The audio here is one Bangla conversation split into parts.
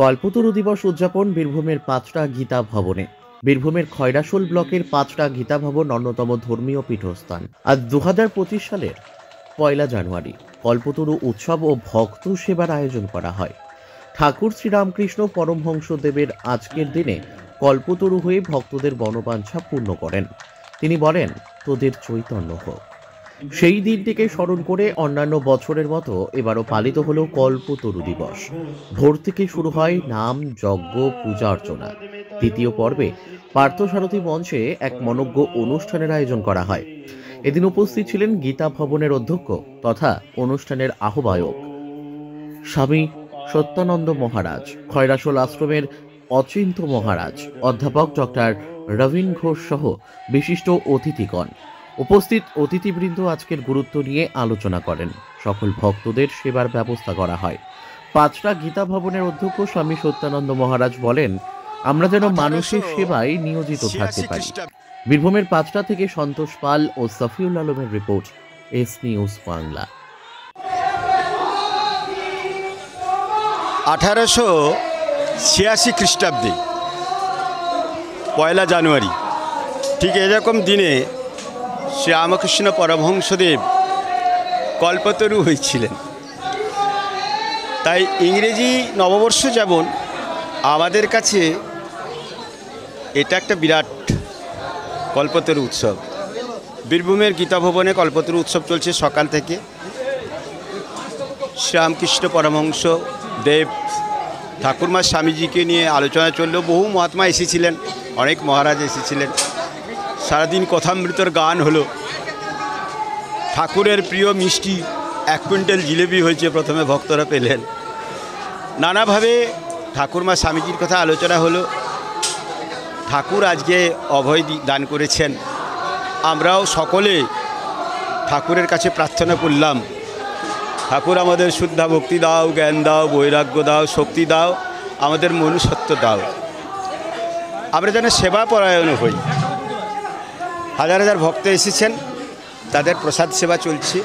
কল্পতরু দিবস উদযাপন বীরভূমের পাঁচটা গীতা ভবনে। বীরভূমের খয়রাশোল ব্লকের পাঁচটা গীতা ভবন অন্যতম ধর্মীয় পীঠস্থান। আজ 2025 সালের 1 জানুয়ারি কল্পতরু উৎসব ও ভক্ত সেবার আয়োজন করা হয়। ঠাকুর শ্রীরামকৃষ্ণ পরমহংসদেবের আজকের দিনে কল্পতরু হয়ে ভক্তদের মনোবাঞ্ছা পূর্ণ করেন। তিনি বলেন, তোদের চৈতন্য হোক। সেই দিনটিকে স্মরণ করে অন্যান্য বছরের মতো এবারও পালিত হলো কল্পতরু দিবস। ভোর থেকে শুরু হয় নাম, যজ্ঞ, পূজা অর্চনা। দ্বিতীয় পর্বে পার্থসারথী মঞ্চে এক মনোজ্ঞ অনুষ্ঠানের আয়োজন করা হয়। এদিন উপস্থিত ছিলেন গীতা ভবনের অধ্যক্ষ তথা অনুষ্ঠানের আহ্বায়ক স্বামী সত্যানন্দ মহারাজ, খয়রাশোল আশ্রমের অচিন্ত মহারাজ, অধ্যাপক ডক্টর রবীন ঘোষ সহ বিশিষ্ট অতিথিগণ। উপস্থিত অতিথিবৃন্দ আজকের গুরুত্ব নিয়ে আলোচনা করেন। সকল ভক্তদের সেবার ব্যবস্থা করা হয়। পাঁচটা গীতা ভবনের অধ্যক্ষ স্বামী সত্যানন্দ মহারাজ বলেন, আমরা যেন মানুষের সেবায় নিয়োজিত থাকতে পারি। বীরভূমের পাঁচটা থেকে সন্তোষ পাল ও সফিউল আলমের রিপোর্ট, এস নিউজ বাংলা। 1886 খ্রিস্টাব্দে 1 জানুয়ারি ঠিক এরকম দিনে শ্রীরামকৃষ্ণ পরমহংসদেব কল্পতরু হয়েছিলেন। তাই ইংরেজি নববর্ষ যেমন আমাদের কাছে এটা একটা বিরাট কল্পতরু উৎসব। বীরভূমের গীতা ভবনে কল্পতরু উৎসব চলছে সকাল থেকে। শ্রীরামকৃষ্ণ পরমহংস দেব ঠাকুরমা স্বামীজিকে নিয়ে আলোচনা চলল। বহু মহাত্মা এসেছিলেন, অনেক মহারাজ এসেছিলেন। সারাদিন কথামৃতর গান হলো। ঠাকুরের প্রিয় মিষ্টি 1 কুইন্টাল জিলেবি হয়েছে, প্রথমে ভক্তরা পেলেন। নানাভাবে ঠাকুরমা স্বামীজির কথা আলোচনা হলো। ঠাকুর আজকে অভয় দান করেছেন। আমরাও সকলে ঠাকুরের কাছে প্রার্থনা করলাম, ঠাকুর আমাদের শুদ্ধা ভক্তি দাও, জ্ঞান দাও, বৈরাগ্য দাও, শক্তি দাও, আমাদের মনুষ্যত্ব দাও। আমরা যেন সেবা পরায়ণ হই। হাজার হাজার ভক্ত এসেছেন, তাদের প্রসাদ সেবা চলছে।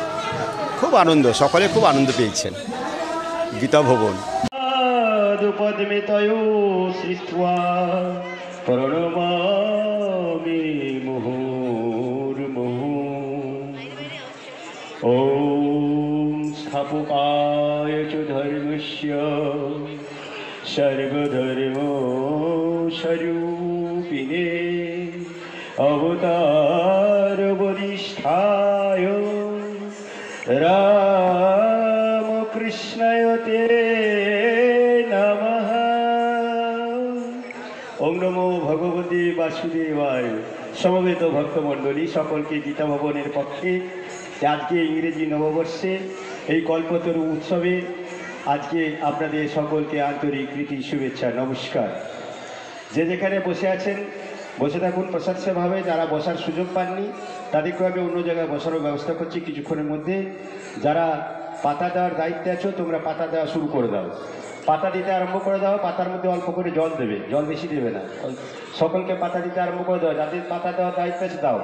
খুব আনন্দ, সকলে খুব আনন্দ পেয়েছেন। গীতা ভবন স্থাপকায় চ ধর্মস্য সর্বধর্ম স্বরূপিণে অবতার বরিষ্ঠায় রামকৃষ্ণায় তে নমঃ। ওম নমো ভগবতে বাসুদেবায়। সমবেত ভক্তমণ্ডলী, সকলকে গীতা ভবনের পক্ষে আজকে ইংরেজি নববর্ষে এই কল্পতরু উৎসবে আজকে আপনাদের সকলকে আন্তরিক প্রীতি শুভেচ্ছা, নমস্কার। যে যেখানে বসে আছেন বসে থাকুন, প্রসাদ সেবা হবে। যারা বসার সুযোগ পাননি তাদেরকে আমি অন্য জায়গায় বসারও ব্যবস্থা করছি কিছুক্ষণের মধ্যে। যারা পাতা দেওয়ার দায়িত্বে আছো তোমরা পাতা দেওয়া শুরু করে দাও, পাতা দিতে আরম্ভ করে দাও। পাতার মধ্যে অল্প করে জল দেবে, জল বেশি দেবে না। সকলকে পাতা দিতে আরম্ভ করে দাও, যাদের পাতা দেওয়ার দায়িত্ব আছে দাও।